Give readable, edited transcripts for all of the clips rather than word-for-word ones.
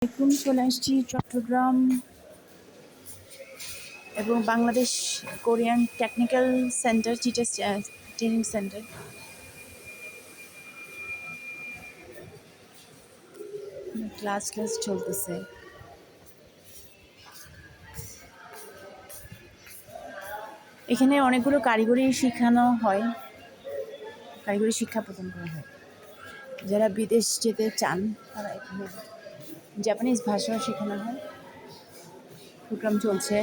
এখন চলে আসছি চট্টগ্রাম এবং Bangladesh Korean technical centre teachers training centre. Class চলতেছে। এখানে অনেকগুলো কারিগরি শেখানো হয়, কারিগরি শিক্ষা প্রদান করা হয়। যারা বিদেশ যেতে চান তারা এখানে জাপানিজ ভাষা শেখানো হয়। প্রোগ্রাম চলছে।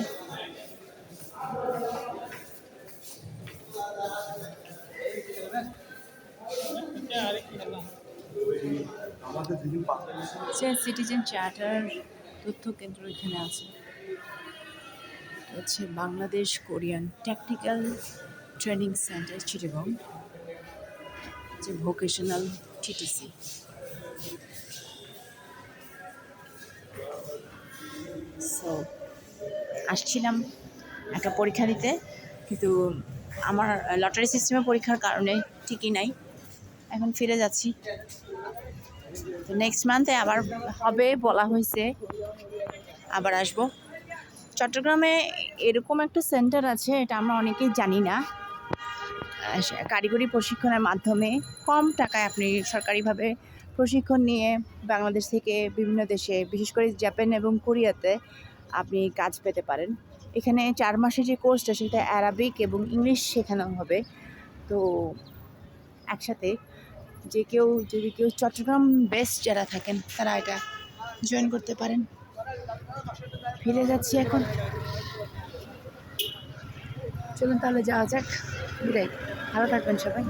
সিটিজেন চার্টার তথ্য কেন্দ্র এখানে আছে। হচ্ছে Bangladesh Korean technical training centre Chittagong, যে ভোকেশনাল টিটিসি। সো আসছিলাম একটা পরীক্ষা দিতে, কিন্তু আমার লটারি সিস্টেমে পরীক্ষার কারণে ঠিকই নাই। এখন ফিরে যাচ্ছি। তো নেক্সট মান্থে আবার হবে বলা হয়েছে, আবার আসবো। চট্টগ্রামে এরকম একটা সেন্টার আছে, এটা আমরা অনেকেই জানি না। কারিগরি প্রশিক্ষণের মাধ্যমে কম টাকায় আপনি সরকারিভাবে প্রশিক্ষণ নিয়ে বাংলাদেশ থেকে বিভিন্ন দেশে, বিশেষ করে জাপান এবং কোরিয়াতে আপনি কাজ পেতে পারেন। এখানে 4 মাসের যে কোর্সটা, সেটা অ্যারাবিক এবং ইংলিশ শেখানো হবে। তো একসাথে যদি কেউ চট্টগ্রাম বেস্ট যারা থাকেন তারা এটা জয়েন করতে পারেন। ফিরে যাচ্ছি এখন। চলুন তাহলে যাওয়া যাক। বিদায়। ভালো থাকবেন সবাই।